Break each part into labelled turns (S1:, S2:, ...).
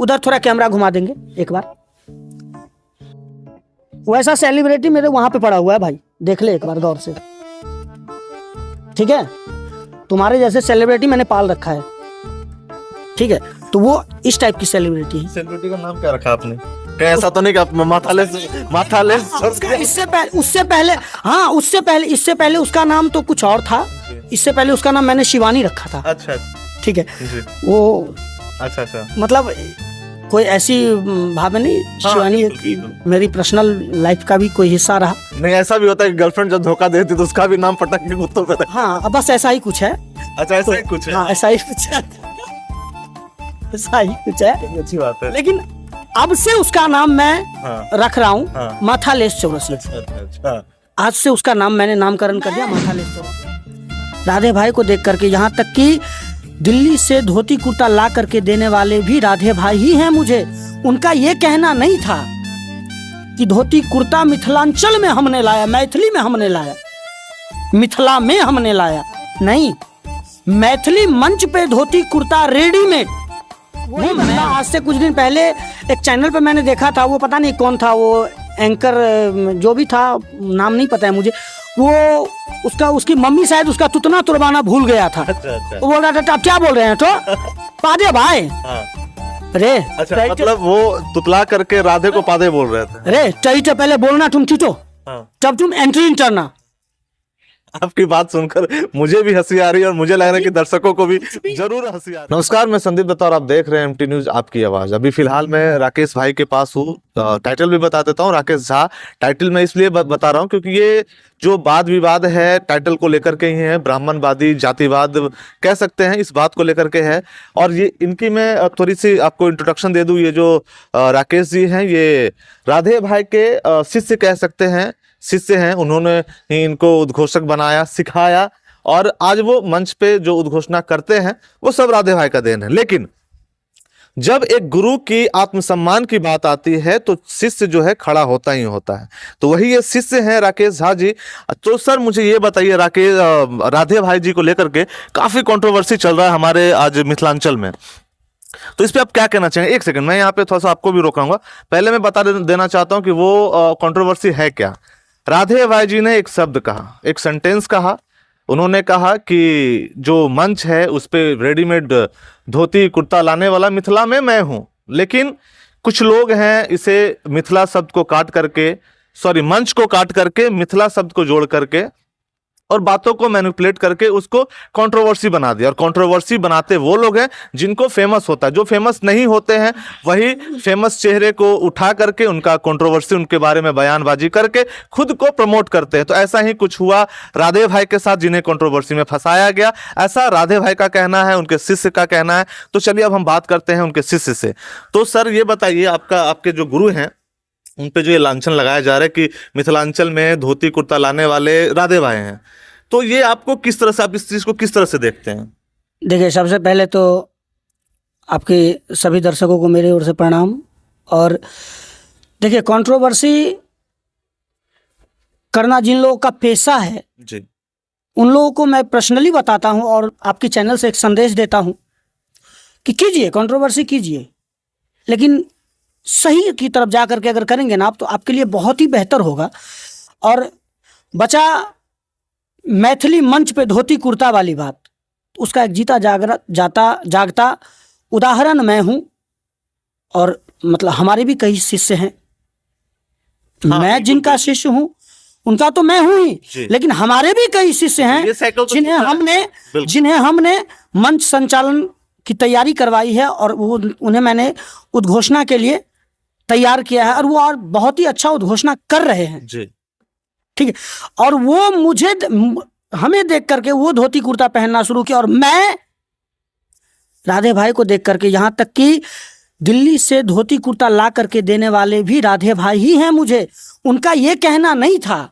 S1: उधर थोड़ा कैमरा घुमा देंगे एक बार। वैसा सेलिब्रिटी मेरे वहां पे पड़ा हुआ है भाई, देख ले एक बार गौर से, ठीक है। तुम्हारे जैसे सेलिब्रिटी मैंने पाल रखा है, ठीक है। तो वो इस टाइप की सेलिब्रिटी है।
S2: सेलिब्रिटी का नाम क्या रखा आपने? ऐसा तो नहीं कि माथालेस
S1: इससे पहले उसका नाम तो कुछ और था। इससे पहले उसका नाम मैंने शिवानी रखा था।
S2: अच्छा,
S1: ठीक है। वो
S2: अच्छा
S1: मतलब कोई ऐसी भाव नहीं, शिवानी मेरी पर्सनल लाइफ का भी कोई हिस्सा रहा।
S2: नहीं, ऐसा भी होता है कि गर्लफ्रेंड जब धोखा देती तो उसका भी नाम पटक के कुत्तों पे।
S1: हाँ, बस ऐसा ही कुछ है।
S2: अच्छा, ऐसा ही कुछ है।
S1: हाँ, ऐसा ही कुछ है, ऐसा ही कुछ है।
S2: अच्छी बात है।
S1: लेकिन अब से उसका नाम मैं रख रहा हूँ माथालेस चौरसिया।
S2: अच्छा,
S1: आज से उसका नाम मैंने नामकरण कर दिया माथालेस चौरसिया। राधे भाई को देख करके, यहाँ तक कि दिल्ली से धोती कुर्ता ला करके देने वाले भी राधे भाई ही हैं मुझे। उनका ये कहना नहीं था कि धोती कुर्ता मिथिलांचल में हमने लाया, मैथिली में हमने लाया, मिथिला में हमने लाया, नहीं, मैथिली मंच पे धोती कुर्ता रेडीमेड। वो मैं आज से कुछ दिन पहले एक चैनल पे मैंने देखा था, वो पता नहीं कौन था, वो एंकर जो भी था, नाम नहीं पता है मुझे, वो उसकी मम्मी शायद उसका तुतना तुरबाना भूल गया था।
S2: अच्छा।
S1: वो बोल रहा था, आप क्या बोल रहे हैं तो पादे भाई। अरे
S2: अच्छा, मतलब वो तुतला करके राधे को पादे बोल रहे थे।
S1: अरे टही तो पहले बोलना तुम टीटो, तब तुम एंट्री करना।
S2: आपकी बात सुनकर मुझे भी हंसी आ रही है और मुझे लग रहा है कि दर्शकों को भी जरूर हंसी आ रही है। नमस्कार, मैं संदीप दत्ता और आप देख रहे हैं एमटी न्यूज आपकी आवाज। अभी फिलहाल मैं राकेश भाई के पास हूँ। टाइटल भी बता देता हूँ, राकेश झा। टाइटल मैं इसलिए बता रहा हूँ क्योंकि ये जो वाद विवाद है टाइटल को लेकर के ही है, ब्राह्मणवादी जातिवाद कह सकते हैं, इस बात को लेकर के है। और ये इनकी मैं थोड़ी सी आपको इंट्रोडक्शन दे दूं। ये जो राकेश जी हैं, ये राधे भाई के शिष्य कह सकते हैं, शिष्य हैं। उन्होंने ही इनको उद्घोषक बनाया, सिखाया, और आज वो मंच पे जो उद्घोषणा करते हैं वो सब राधे भाई का देन है। लेकिन जब एक गुरु की आत्मसम्मान की बात आती है तो शिष्य जो है खड़ा होता ही होता है। तो वही ये शिष्य हैं राकेश झा जी। तो सर मुझे ये बताइए, राधे भाई जी को लेकर के काफी कंट्रोवर्सी चल रहा है हमारे आज मिथिलांचल में, तो इस पे आप क्या कहना चाहेंगे? एक सेकंड, मैं यहाँ पे थोड़ा सा आपको भी रोकाऊंगा। पहले मैं बता देना चाहता हूँ कि वो कंट्रोवर्सी है क्या। राधे भाई जी ने एक शब्द कहा, एक सेंटेंस कहा। उन्होंने कहा कि जो मंच है उस पे रेडीमेड धोती कुर्ता लाने वाला मिथिला में मैं हूं। लेकिन कुछ लोग हैं इसे मिथिला शब्द को काट करके, सॉरी, मंच को काट करके मिथिला शब्द को जोड़ करके और बातों को मैनिपुलेट करके उसको कंट्रोवर्सी बना दिया। और कंट्रोवर्सी बनाते वो लोग हैं जिनको फेमस होता है। जो फेमस नहीं होते हैं वही फेमस चेहरे को उठा करके उनका कंट्रोवर्सी, उनके बारे में बयानबाजी करके खुद को प्रमोट करते हैं। तो ऐसा ही कुछ हुआ राधे भाई के साथ, जिन्हें कंट्रोवर्सी में फंसाया गया। ऐसा राधे भाई का कहना है, उनके शिष्य का कहना है। तो चलिए अब हम बात करते हैं उनके शिष्य से। तो सर ये बताइए, आपके जो गुरु हैं उन पे जो ये लांछन लगाया जा रहा है कि मिथिलांचल में धोती कुर्ता लाने वाले राधे भाई हैं, तो ये आपको किस तरह से, आप इस चीज को किस तरह से देखते हैं?
S1: देखिए, सबसे पहले तो आपके सभी दर्शकों को मेरे ओर से प्रणाम। और देखिए, कंट्रोवर्सी करना जिन लोगों का पेशा है
S2: जी,
S1: उन लोगों को मैं पर्सनली बताता हूं और आपकी चैनल से एक संदेश देता हूं कि कीजिए, कंट्रोवर्सी कीजिए, लेकिन सही की तरफ जा करके अगर करेंगे ना आप, तो आपके लिए बहुत ही बेहतर होगा। और बचा मैथिली मंच पे धोती कुर्ता वाली बात, उसका एक जीता जागता उदाहरण मैं हूं। और मतलब हमारे भी कई शिष्य हैं।
S2: हाँ,
S1: मैं जिनका शिष्य हूं उनका तो मैं हूं ही, लेकिन हमारे भी कई शिष्य हैं जिन्हें हमने मंच संचालन की तैयारी करवाई है और वो उन्हें मैंने उद्घोषणा के लिए तैयार किया है, और वो और बहुत ही अच्छा उद्घोषणा कर रहे हैं जी। ठीक है। और वो हमें देख करके वो धोती कुर्ता पहनना शुरू किया, और मैं राधे भाई को देख करके, यहाँ तक कि दिल्ली से धोती कुर्ता ला करके देने वाले भी राधे भाई ही हैं मुझे। उनका ये कहना नहीं था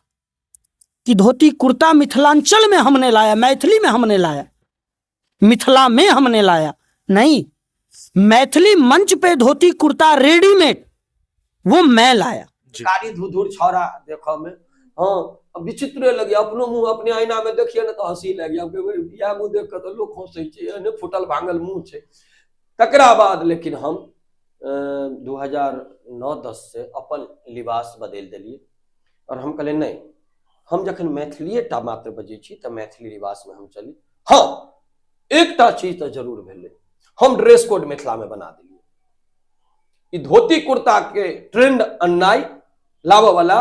S1: कि धोती कुर्ता मिथिलांचल में हमने लाया, मैथिली में हमने लाया, मिथिला में हमने लाया, नहीं, मैथिली मंच पे धोती कुर्ता रेडीमेड वो मैं लाया।
S3: कारी धुधुर छौरा देखो में, हाँ विचित्र लगे। अपनो मुंह अपने आईना में देखिए ना तो हंसी लगे। या मुंह देख के तो लोग हंसे छे, फुटल भांगल मुंह छे। तकरा बाद लेकिन हम 2009-10 से अपन लिबास बदल दिलिए और हम कहले नहीं, हम जखन मैथिलीए टा मात्र बजै छी तऽ मैथिली लिबास में हम चली। हाँ, एकटा चीज तो जरूर भेलै, हम ड्रेस कोड मिथिला में बना दिलिए। ई धोती कुर्ता के ट्रेंड अन्नाई लाबऽ वाला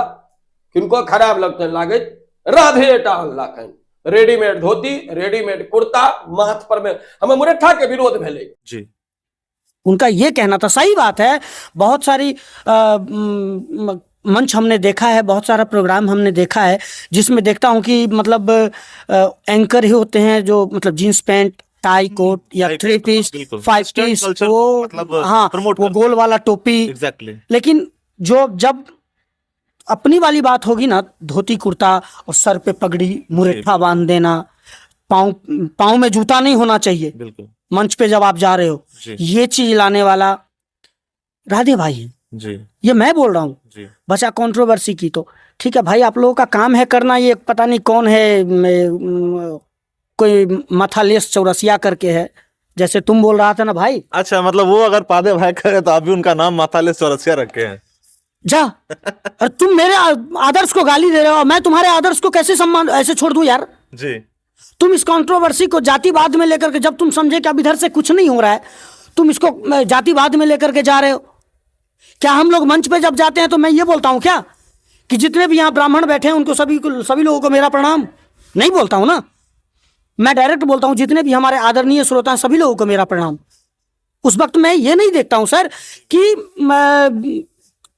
S3: किनको खराब लगतनि लागैत, राधे टा अनलखनि रेडीमेड धोती, रेडीमेड कुर्ता, माथ पर में हमें मुरट्ठा के विरोध भेलै
S2: जी।
S1: उनका ये कहना था, सही बात है। बहुत सारी मंच हमने देखा है, बहुत सारा प्रोग्राम हमने देखा है जिसमें देखता हूँ कि मतलब एंकर ही होते हैं जो मतलब जींस पैंट, टाई कोट या थ्री पीस,
S2: बिल्कुल।
S1: 5 पीस,
S2: Culture
S1: वो
S2: मतलब
S1: हाँ
S2: promote
S1: वो
S2: करते
S1: गोल वाला टोपी।
S2: एग्जैक्टली।
S1: लेकिन जो जब अपनी वाली बात होगी ना, धोती कुर्ता और सर पे पगड़ी, मुरेठा बांध देना, पाँव में जूता नहीं होना चाहिए
S2: बिल्कुल
S1: मंच पे जब आप जा रहे हो,
S2: जी
S1: ये चीज लाने वाला राधे भाई है।
S2: जी
S1: ये मैं बोल रहा हूँ।
S2: जी।
S1: बचा कंट्रोवर्सी की तो ठीक है भाई, आप लोगों का काम है करना। ये पता नहीं कौन है, कोई मथालेस चौरसिया करके है, जैसे तुम बोल रहा था ना भाई।
S2: अच्छा, मतलब वो अगर पादे भाई करे तो आप भी उनका नाम माताले चौरसिया रखे हैं।
S1: जा और तुम मेरे आदर्श को गाली दे रहे हो, मैं तुम्हारे आदर्श को कैसे सम्मान ऐसे छोड़ दूं यार।
S2: जी।
S1: तुम इस कंट्रोवर्सी को जातिवाद में लेकर के, जब तुम समझे कि अब इधर से कुछ नहीं हो रहा है, तुम इसको जातिवाद में लेकर के जा रहे हो। क्या हम लोग मंच पे जब जाते हैं तो मैं ये बोलता हूं क्या कि जितने भी यहाँ ब्राह्मण बैठे हैं उनको सभी लोगों को मेरा प्रणाम? नहीं बोलता हूं ना, मैं डायरेक्ट बोलता हूं जितने भी हमारे आदरणीय श्रोता हैं सभी लोगों को मेरा प्रणाम। उस वक्त मैं ये नहीं देखता हूं सर कि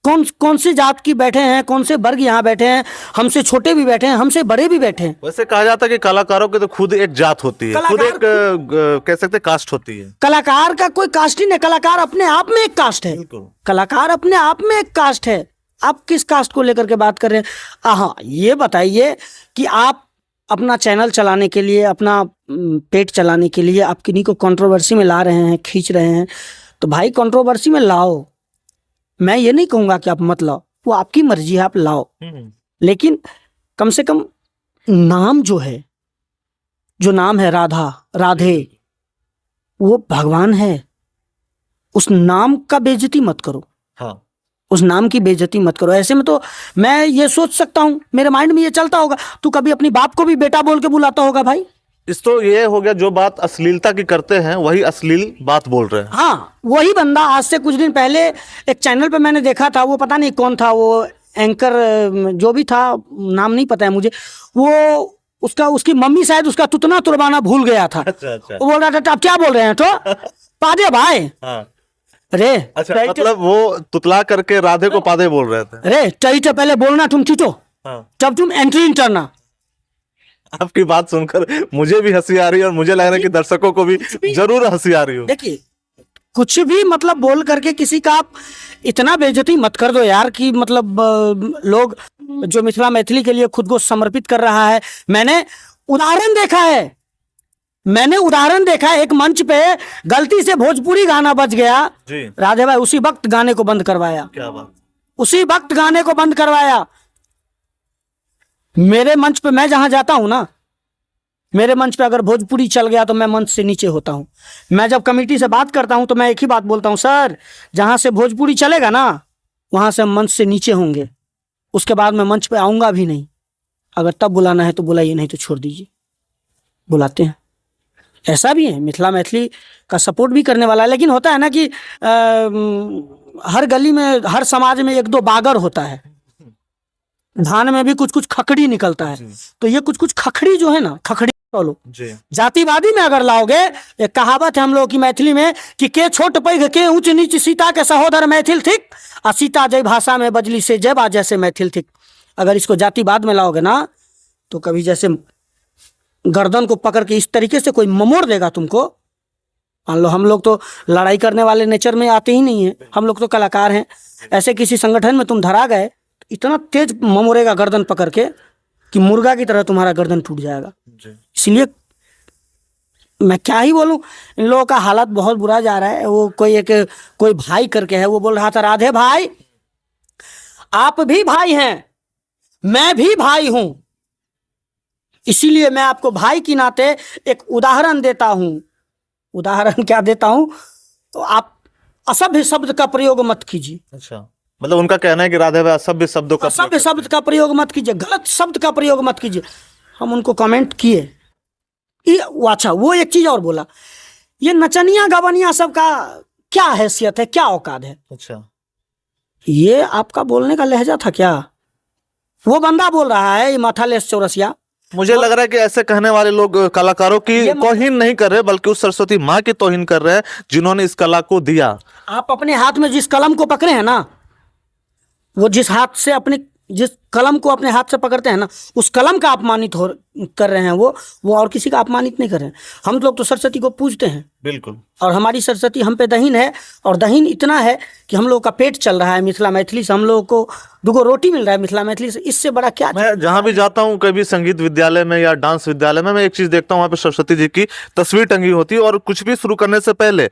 S1: कौन सी जात की बैठे हैं, कौन से वर्ग यहाँ बैठे हैं, हमसे छोटे भी बैठे हैं, हमसे बड़े भी बैठे हैं।
S2: वैसे कहा जाता है कि कलाकारों की तो खुद एक जात होती है, खुद एक कह सकते कास्ट होती है।
S1: कलाकार का कोई कास्ट ही नहीं, कलाकार अपने आप में एक कास्ट है। कलाकार अपने आप में एक कास्ट है। आप किस कास्ट को लेकर के बात कर रहे हैं? हाँ, ये बताइए कि आप अपना चैनल चलाने के लिए, अपना पेट चलाने के लिए आप किन्हीं को कंट्रोवर्सी में ला रहे हैं, खींच रहे हैं, तो भाई कंट्रोवर्सी में लाओ। मैं ये नहीं कहूंगा कि आप मत लाओ, वो आपकी मर्जी है, आप लाओ। लेकिन कम से कम नाम जो है, जो नाम है राधा, राधे, वो भगवान है। उस नाम का बेइज्जती मत करो।
S2: हाँ।
S1: उस नाम की बेइज्जती मत करो। ऐसे में तो मैं ये सोच सकता हूं, मेरे माइंड में ये चलता होगा, तू कभी अपनी बाप को भी बेटा बोल के बुलाता होगा भाई।
S2: इस तो ये हो गया, जो बात अश्लीलता की करते हैं वही अश्लील बात बोल रहे हैं।
S1: हाँ, वही बंदा आज से कुछ दिन पहले एक चैनल पे मैंने देखा था, वो पता नहीं कौन था, वो एंकर जो भी था, नाम नहीं पता है मुझे, वो उसकी मम्मी शायद उसका तुतना तुरबाना भूल गया था।
S2: अच्छा अच्छा।
S1: वो बोल रहा था आप क्या बोल रहे हैं तो पादे भाई।
S2: हाँ।
S1: अरे
S2: अच्छा, मतलब वो तुतला करके राधे को पादे बोल रहे थे।
S1: अरे टही पहले बोलना तुम टीटो, तब तुम एंट्री इन करना।
S2: आपकी बात सुनकर मुझे भी हंसी आ रही है और मुझे लग रहा है कि दर्शकों को भी जरूर हंसी आ रही हो।
S1: देखिए, कुछ भी मतलब बोल करके किसी का आप इतना बेइज्जती मत कर दो यार कि मतलब लोग जो मिथिला मैथिली के लिए खुद को समर्पित कर रहा है। मैंने उदाहरण देखा है, एक मंच पे गलती से भोजपुरी गाना बज गया
S2: जी।
S1: राधे भाई उसी वक्त गाने को बंद करवाया।
S2: क्या बात।
S1: उसी वक्त गाने को बंद करवाया। मेरे मंच पे, मैं जहां जाता हूं ना, मेरे मंच पे अगर भोजपुरी चल गया तो मैं मंच से नीचे होता हूं। मैं जब कमेटी से बात करता हूं तो मैं एक ही बात बोलता हूं, सर जहां से भोजपुरी चलेगा ना वहां से हम मंच से नीचे होंगे, उसके बाद मैं मंच पे आऊंगा भी नहीं। अगर तब बुलाना है तो बुलाइए, नहीं तो छोड़ दीजिए। बुलाते हैं, ऐसा भी है। मिथिला मैथिली का सपोर्ट भी करने वाला है, लेकिन होता है ना कि हर गली में, हर समाज में एक दो बागर होता है, धान में भी कुछ कुछ खखड़ी निकलता है। तो ये कुछ कुछ खखड़ी जो है ना, खखड़ी बोलो, जातिवादी में अगर लाओगे, एक कहावत है हम लोग की मैथिली में कि के छोट पैघ के ऊंच नीच सीता के सहोदर मैथिल थिक, आ सीता जय भाषा में बजली से जय बा जैसे मैथिल थिक। अगर इसको जातिवाद में लाओगे ना तो कभी जैसे गर्दन को पकड़ के इस तरीके से कोई ममोड़ देगा तुमको। मान लो हम लोग तो लड़ाई करने वाले नेचर में आते ही नहीं है, हम लोग तो कलाकार हैं। ऐसे किसी संगठन में तुम धरा गए, इतना तेज ममोड़ेगा गर्दन पकड़ के कि मुर्गा की तरह तुम्हारा गर्दन टूट जाएगा। इसलिए मैं क्या ही बोलूं, इन लोगों का हालत बहुत बुरा जा रहा है। वो कोई भाई करके है, वो बोल रहा था राधे भाई आप भी भाई हैं, मैं भी भाई हूं, इसीलिए मैं आपको भाई की नाते एक उदाहरण देता हूं। उदाहरण क्या देता हूं, तो आप असभ्य शब्द का प्रयोग मत कीजिए।
S2: अच्छा, मतलब उनका कहना है कि राधे भाई असभ्य शब्दों का
S1: असभ्य शब्द का प्रयोग मत कीजिए, गलत शब्द का प्रयोग मत कीजिए। हम उनको कमेंट किए, अच्छा वो एक चीज और बोला, ये नचनिया गवनिया सबका क्या हैसियत है, क्या औकात है?
S2: अच्छा,
S1: ये आपका बोलने का लहजा था क्या? वो बंदा बोल रहा है, ये माथालेस चौरसिया।
S2: मुझे लग रहा है कि ऐसे कहने वाले लोग कलाकारों की तौहीन नहीं कर रहे, बल्कि उस सरस्वती माँ की तौहीन कर रहे हैं जिन्होंने इस कला को दिया।
S1: आप अपने हाथ में जिस कलम को पकड़े हैं ना, वो जिस हाथ से अपने जिस कलम को अपने हाथ से पकड़ते हैं ना, उस कलम का अपमानित हो कर रहे हैं वो और किसी का अपमानित नहीं कर रहे हैं। हम लोग तो सरस्वती को पूजते हैं,
S2: बिल्कुल,
S1: और हमारी सरस्वती हम पे दहीन है, और दहीन इतना है कि हम लोग का पेट चल रहा है मिथिला मैथिली से, हम लोगों को 2 रोटी मिल रहा है मिथिला मैथिली से, इससे बड़ा क्या?
S2: मैं जहां भी जाता हूं, कभी संगीत विद्यालय में या डांस विद्यालय में, मैं एक चीज देखता हूं, वहां पे सरस्वती जी की तस्वीर टंगी होती है, और कुछ भी शुरू करने से पहले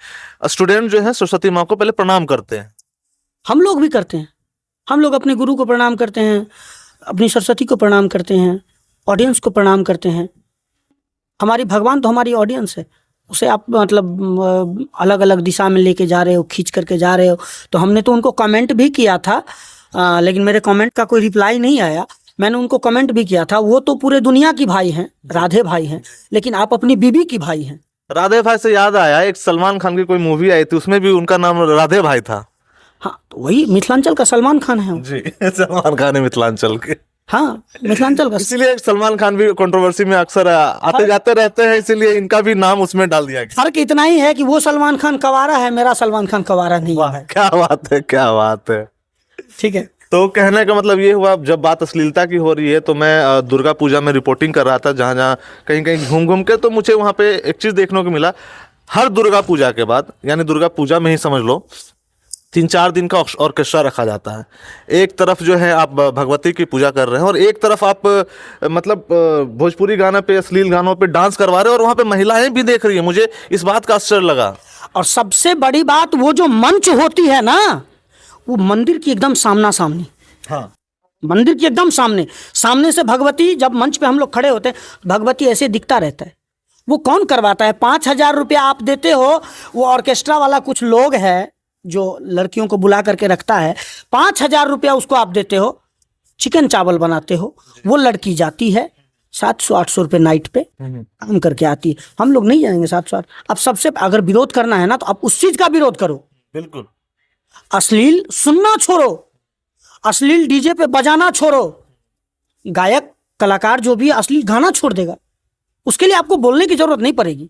S2: स्टूडेंट जो है सरस्वती माँ को पहले प्रणाम करते हैं।
S1: हम लोग भी करते हैं, हम लोग अपने गुरु को प्रणाम करते हैं, अपनी सरस्वती को प्रणाम करते हैं, ऑडियंस को प्रणाम करते हैं। हमारी भगवान तो हमारी ऑडियंस है, उसे आप मतलब अलग अलग दिशा में लेके जा रहे हो, खींच करके जा रहे हो। तो हमने तो उनको कमेंट भी किया था, लेकिन मेरे कमेंट का कोई रिप्लाई नहीं आया। मैंने उनको कमेंट भी किया था, वो तो पूरे दुनिया की भाई हैं, राधे भाई हैं, लेकिन आप अपनी बीबी की भाई हैं।
S2: राधे भाई से याद आया, एक सलमान खान की कोई मूवी आई थी, उसमें भी उनका नाम राधे भाई था।
S1: हाँ, तो वही मिथिलांचल का सलमान खान है वो।
S2: जी, सलमान खान है मिथिलांचल के।
S1: हाँ, मिथिलांचल का।
S2: इसीलिए सलमान खान भी कंट्रोवर्सी में अक्सर आते जाते रहते हैं, इसीलिए इनका भी नाम उसमें डाल दिया गया।
S1: फर्क इतना ही है कि वो सलमान खान कवारा है, मेरा सलमान खान कवारा नहीं है।
S2: क्या बात है, क्या बात है।
S1: ठीक है,
S2: तो कहने का मतलब ये हुआ, जब बात अश्लीलता की हो रही है, तो मैं दुर्गा पूजा में रिपोर्टिंग कर रहा था, जहाँ जहाँ कहीं कहीं घूम घूम के, तो मुझे वहाँ पे एक चीज़ देखने को मिला। हर दुर्गा पूजा के बाद, यानी दुर्गा पूजा में ही समझ लो 3-4 दिन का ऑर्केस्ट्रा रखा जाता है। एक तरफ जो है आप भगवती की पूजा कर रहे हैं, और एक तरफ आप मतलब भोजपुरी गाना पे, अश्लील गानों पे डांस करवा रहे हैं, और वहाँ पे महिलाएं भी देख रही है। मुझे इस बात का आश्चर्य लगा।
S1: और सबसे बड़ी बात, वो जो मंच होती है ना, वो मंदिर की एकदम सामना सामनी।
S2: हाँ,
S1: मंदिर की एकदम सामने, सामने से भगवती, जब मंच पे हम लोग खड़े होते हैं, भगवती ऐसे दिखता रहता है। वो कौन करवाता है? 5,000 रुपया आप देते हो, वो ऑर्केस्ट्रा वाला कुछ लोग है जो लड़कियों को बुला करके रखता है, 5,000 रुपया उसको आप देते हो, चिकन चावल बनाते हो, वो लड़की जाती है 700-800 रुपये नाइट पे काम करके आती है। हम लोग नहीं जाएंगे 700-800। अब सबसे अगर विरोध करना है ना, तो आप उस चीज का विरोध करो।
S2: बिल्कुल।
S1: अश्लील सुनना छोड़ो, अश्लील डीजे पे बजाना छोड़ो। गायक कलाकार जो भी अश्लील गाना छोड़ देगा, उसके लिए आपको बोलने की जरूरत नहीं पड़ेगी।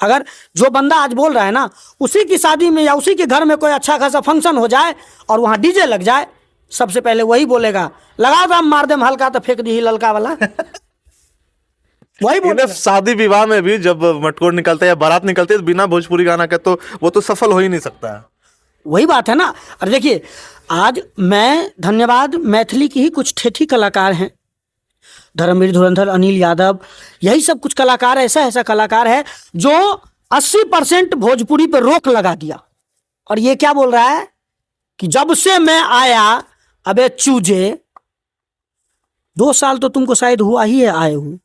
S1: अगर जो बंदा आज बोल रहा है ना, उसी की शादी में या उसी के घर में कोई अच्छा खासा फंक्शन हो जाए और वहां डीजे लग जाए, सबसे पहले वही बोलेगा, लगा दाम मार दे हल्का तो फेंक दी ललका वाला। वही बोलेगा।
S2: शादी विवाह में भी जब मटकोर निकलता है या बारात निकलती है, तो बिना भोजपुरी गाना के तो वो तो सफल हो ही नहीं सकता है।
S1: वही बात है ना। और देखिए, आज मैं धन्यवाद मैथिली की ही कुछ ठेठी कलाकार हैं, धर्मवीर धुरंधर, अनिल यादव, यही सब कुछ कलाकार, ऐसा कलाकार है जो 80% भोजपुरी पर रोक लगा दिया। और ये क्या बोल रहा है कि जब से मैं आया, अबे चूजे, 2 साल तो तुमको शायद हुआ ही है आए हुए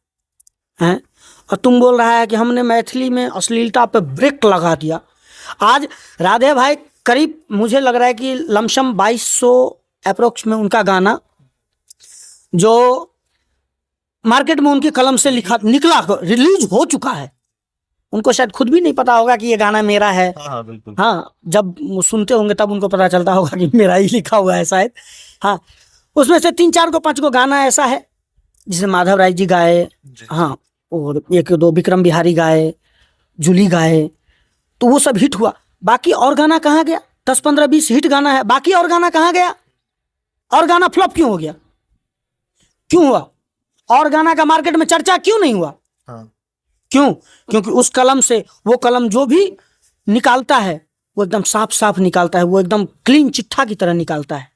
S1: हैं, और तुम बोल रहा है कि हमने मैथिली में अश्लीलता पे ब्रेक लगा दिया। आज राधे भाई करीब, मुझे लग रहा है कि लमसम 2200 अप्रोक्स में उनका गाना जो मार्केट में उनकी कलम से निकला, रिलीज हो चुका है। उनको शायद खुद भी नहीं पता होगा कि ये गाना मेरा है।
S2: हाँ, बिल्कुल।
S1: हाँ, जब सुनते होंगे तब उनको पता चलता होगा कि मेरा ही लिखा हुआ है शायद। हाँ, उसमें से 3-4 को 5 को गाना ऐसा है जिसे माधव राय जी गाए, हाँ, और 1-2 विक्रम बिहारी गाए, जूली गाए, तो वो सब हिट हुआ। बाकी और गाना कहाँ गया? 10-15-20 हिट गाना है, बाकी और गाना कहाँ गया? और गाना फ्लॉप क्यों हो गया? क्यों हुआ? और गाना का मार्केट में चर्चा क्यों नहीं हुआ?
S2: हाँ।
S1: क्यों? क्योंकि उस कलम से, वो कलम जो भी निकालता है वो एकदम साफ साफ निकालता है, वो एकदम क्लीन चिट्ठा की तरह निकालता है।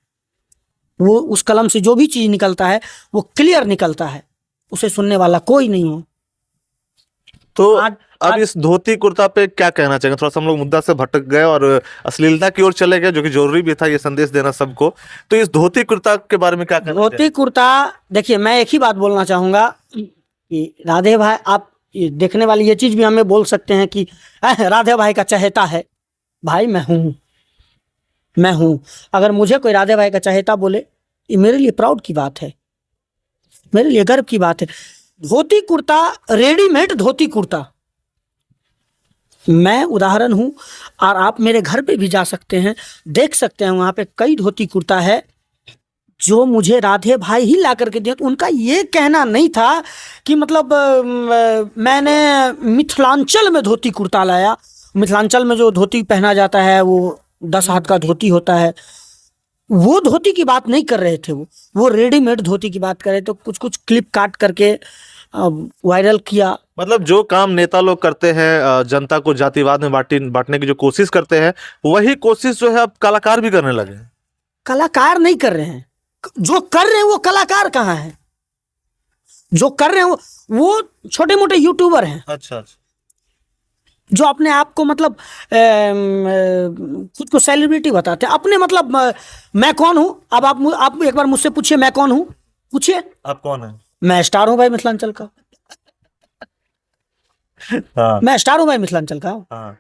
S1: वो उस कलम से जो भी चीज निकलता है वो क्लियर निकलता है, उसे सुनने वाला कोई नहीं हो।
S2: तो अब इस धोती कुर्ता पे क्या कहना चाहिए? थोड़ा सा हम लोग मुद्दा से भटक गए और अश्लीलता की ओर चले गए, जो कि जरूरी भी था ये संदेश देना सबको। तो इस धोती कुर्ता के बारे में क्या कहना चाहिए?
S1: धोती कुर्ता, देखिए मैं एक ही बात बोलना चाहूंगा कि राधे भाई, आप देखने वाली ये चीज भी हमें बोल सकते हैं कि राधे भाई का चहेता है, भाई मैं हूं। अगर मुझे कोई राधे भाई का चहेता बोले, ये मेरे लिए प्राउड की बात है, मेरे लिए गर्व की बात है। धोती कुर्ता, रेडीमेड धोती कुर्ता, मैं उदाहरण हूं। और आप मेरे घर पे भी जा सकते हैं, देख सकते हैं, वहां पे कई धोती कुर्ता है जो मुझे राधे भाई ही ला करके दिया। तो उनका ये कहना नहीं था कि मतलब मैंने मिथिलांचल में धोती कुर्ता लाया। मिथिलांचल में जो धोती पहना जाता है वो 10 हाथ का धोती होता है, वो धोती की बात नहीं कर रहे थे। वो रेडीमेड धोती की बात कर रहे थे। तो कुछ कुछ क्लिप काट करके वायरल किया।
S2: मतलब जो काम नेता लोग करते हैं, जनता को जातिवाद में बांटने की जो कोशिश करते हैं, वही कोशिश जो है अब कलाकार भी करने लगे हैं।
S1: कलाकार नहीं कर रहे हैं, जो कर रहे हैं वो कलाकार कहाँ है? जो कर रहे हैं वो छोटे मोटे यूट्यूबर हैं।
S2: अच्छा अच्छा।
S1: जो अपने आप को मतलब खुद को सेलिब्रिटी बताते हैं अपने, मतलब मैं कौन हूं? अब आप एक बार मुझसे पूछिए मैं कौन हूं, पूछिए।
S2: आप कौन है?
S1: मैं स्टार हूं भाई मिथिलांचल का।
S2: हाँ
S1: मैं स्टार हूं भाई मिथिलांचल का।
S2: हाँ।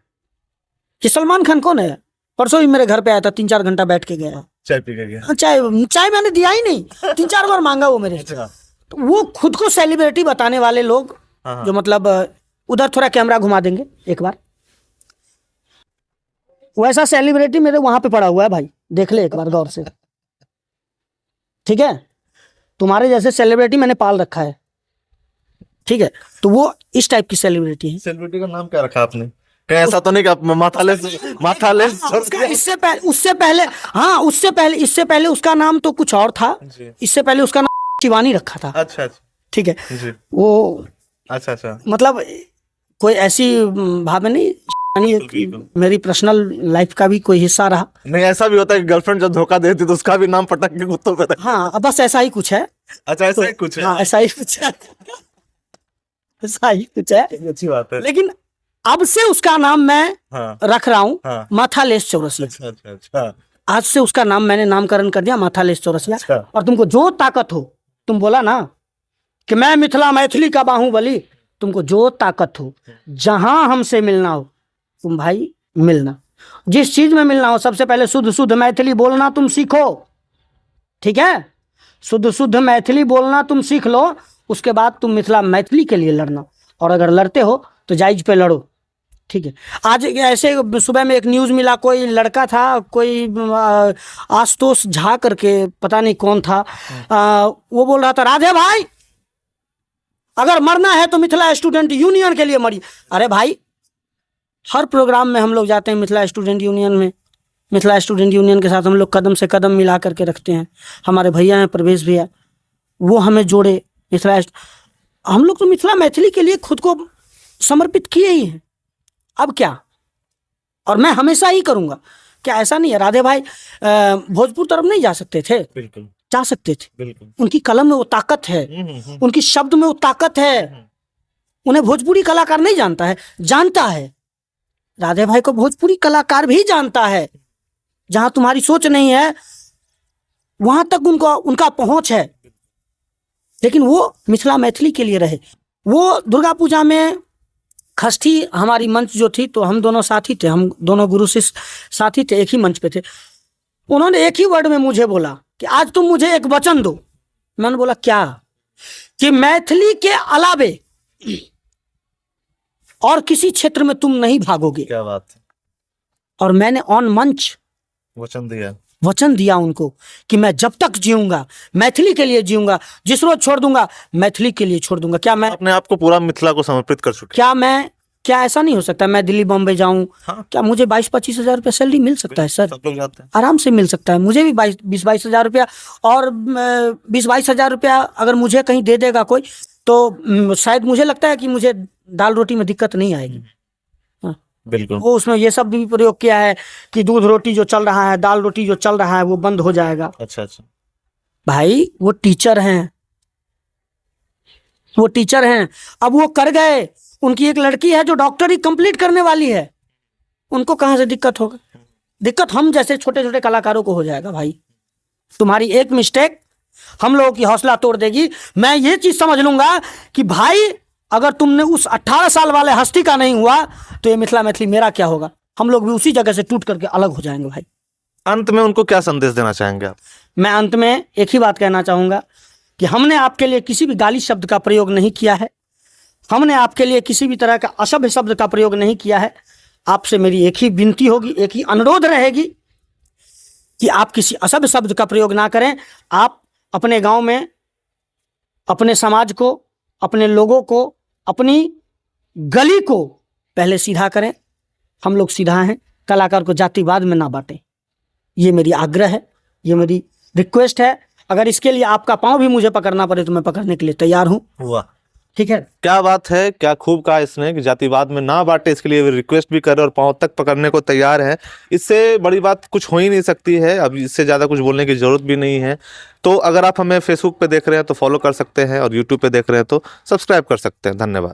S1: कि सलमान खान कौन है? परसों भी मेरे घर पे आया था, 3-4 घंटा बैठ के गया।
S2: चाय पी के गया?
S1: हाँ, चाय मैंने दिया ही नहीं, 3-4 बार मांगा वो मेरे।
S2: अच्छा।
S1: तो वो खुद को सेलिब्रिटी बताने वाले लोग,
S2: हाँ हाँ।
S1: जो मतलब उधर थोड़ा कैमरा घुमा देंगे एक बार, वैसा सेलिब्रिटी मेरे वहां पे पड़ा हुआ है भाई, देख ले एक बार गौर से, ठीक है? तुम्हारे जैसे सेलिब्रिटी मैंने पाल रखा है, ठीक है? तो वो इस टाइप की सेलिब्रिटी है।
S2: सेलिब्रिटी का नाम क्या रखा आपने? कहीं ऐसा तो नहीं कि आप माथालेस
S1: इससे पहले उसका नाम तो कुछ और था।
S2: जी।
S1: इससे पहले उसका नाम शिवानी रखा था।
S2: अच्छा अच्छा।
S1: ठीक है?
S2: जी।
S1: वो
S2: अच्छा अच्छा।
S1: मतलब कोई ऐसी भाव नहीं,
S2: बिल्कुल।
S1: मेरी पर्सनल लाइफ का भी कोई हिस्सा रहा।
S2: नहीं, ऐसा भी होता है कि गर्लफ्रेंड जब धोखा देती तो उसका भी नाम पटक के कुत्तों पे रख।
S1: हाँ, बस ऐसा ही कुछ है।
S2: अच्छा, ऐसा ही कुछ है।
S1: हाँ, ऐसा ही कुछ है, ऐसा ही कुछ है।
S2: अच्छी बात है।
S1: लेकिन अब से उसका नाम मैं
S2: हाँ
S1: रख रहा हूँ
S2: हाँ।
S1: माथालेस चौरसिया।
S2: अच्छा अच्छा अच्छा।
S1: आज से उसका नाम मैंने नामकरण कर दिया माथालेस चौरसिया।
S2: अच्छा।
S1: और तुमको जो ताकत हो, तुम बोला ना कि मैं मैथिली का बाहुबली, तुमको जो ताकत हो, जहां हमसे मिलना हो, तुम भाई मिलना। जिस चीज में मिलना हो, सबसे पहले शुद्ध मैथिली बोलना तुम सीखो, ठीक है? शुद्ध मैथिली बोलना तुम सीख लो, उसके बाद तुम मैथिली के लिए लड़ना। और अगर लड़ते हो तो जायज पे लड़ो, ठीक है? आज ऐसे सुबह में एक न्यूज़ मिला, कोई लड़का था, कोई आशुतोष झा करके, पता नहीं कौन था, वो बोल रहा था राधे भाई अगर मरना है तो मिथिला स्टूडेंट यूनियन के लिए मरिए। अरे भाई, हर प्रोग्राम में हम लोग जाते हैं मिथिला स्टूडेंट यूनियन में, मिथिला स्टूडेंट यूनियन के साथ हम लोग कदम से कदम मिला करके रखते हैं। हमारे भैया हैं प्रवेश भैया, वो हमें जोड़े। हम लोग तो मिथिला मैथिली के लिए खुद को समर्पित किए ही हैं। अब क्या? और मैं हमेशा ही करूंगा। क्या ऐसा नहीं है राधे भाई भोजपुर तरफ नहीं जा सकते थे?
S2: बिल्कुल
S1: जा सकते थे।
S2: बिल्कुल।
S1: उनकी कलम में वो ताकत है, उनकी शब्द में वो ताकत है। उन्हें भोजपुरी कलाकार नहीं जानता है, जानता है। राधे भाई को भोजपुरी कलाकार भी जानता है। जहां तुम्हारी सोच नहीं है वहां तक उनका पहुंच है। लेकिन वो मिथिला मैथिली के लिए रहे। वो दुर्गा पूजा में खष्ठी हमारी मंच जो थी, तो हम दोनों साथी थे, हम दोनों गुरु शिष्य साथी थे, एक ही मंच पे थे। उन्होंने एक ही वर्ड में मुझे बोला कि आज तुम मुझे एक वचन दो। मैंने बोला क्या? कि मैथिली के अलावे और किसी क्षेत्र में तुम नहीं भागोगे।
S2: क्या बात है।
S1: और मैंने ऑन मंच वचन दिया उनको कि मैं जब तक जीऊंगा मैथिली के लिए जीऊंगा, जिस रोज छोड़ दूंगा मैथिली के लिए छोड़ दूंगा। क्या मैं
S2: अपने आप को पूरा मिथिला को समर्पित कर चुके?
S1: क्या ऐसा नहीं हो सकता मैं दिल्ली बॉम्बे जाऊं?
S2: हाँ।
S1: क्या मुझे 22-25 हजार रुपया सैलरी मिल सकता है सर?
S2: सब लोग जाते हैं।
S1: आराम से मिल सकता है। मुझे भी 20-22 हजार रुपया, और 20-22 हजार रुपया अगर मुझे कहीं दे देगा कोई, तो शायद मुझे लगता है कि मुझे दाल रोटी में दिक्कत नहीं आएगी।
S2: बिल्कुल।
S1: वो उसमें ये सब भी प्रयोग किया है कि दूध रोटी जो चल रहा है, दाल रोटी जो चल रहा है, वो बंद हो जाएगा।
S2: अच्छा अच्छा।
S1: भाई वो टीचर हैं, वो टीचर हैं। अब वो कर गए, उनकी एक लड़की है जो डॉक्टरी कंप्लीट करने वाली है, उनको कहां से दिक्कत होगा? दिक्कत हम जैसे छोटे छोटे कलाकारों को हो जाएगा। भाई तुम्हारी एक मिस्टेक हम लोगों की हौसला तोड़ देगी। मैं ये चीज समझ लूंगा कि भाई अगर तुमने उस 18 साल वाले हस्ती का नहीं हुआ तो ये मिथिला मैथिली मेरा क्या होगा? हम लोग भी उसी जगह से टूट करके अलग हो जाएंगे भाई।
S2: अंत में उनको क्या संदेश देना चाहेंगे आप?
S1: मैं अंत में एक ही बात कहना चाहूँगा कि हमने आपके लिए किसी भी गाली शब्द का प्रयोग नहीं किया है, हमने आपके लिए किसी भी तरह का असभ्य शब्द का प्रयोग नहीं किया है। आपसे मेरी एक ही विनती होगी, एक ही अनुरोध रहेगी कि आप किसी असभ्य शब्द का प्रयोग ना करें। आप अपने गांव में अपने समाज को, अपने लोगों को, अपनी गली को पहले सीधा करें। हम लोग सीधा हैं, कलाकार को जातिवाद में ना बांटें। ये मेरी आग्रह है, ये मेरी रिक्वेस्ट है। अगर इसके लिए आपका पाँव भी मुझे पकड़ना पड़े तो मैं पकड़ने के लिए तैयार हूँ।
S2: वाह,
S1: ठीक है।
S2: क्या बात है, क्या खूब कहा इसने कि जातिवाद में ना बांटे, इसके लिए रिक्वेस्ट भी करे और पांव तक पकड़ने को तैयार है। इससे बड़ी बात कुछ हो ही नहीं सकती है। अब इससे ज़्यादा कुछ बोलने की जरूरत भी नहीं है। तो अगर आप हमें फेसबुक पे देख रहे हैं तो फॉलो कर सकते हैं और यूट्यूब पे देख रहे हैं तो सब्सक्राइब कर सकते हैं। धन्यवाद।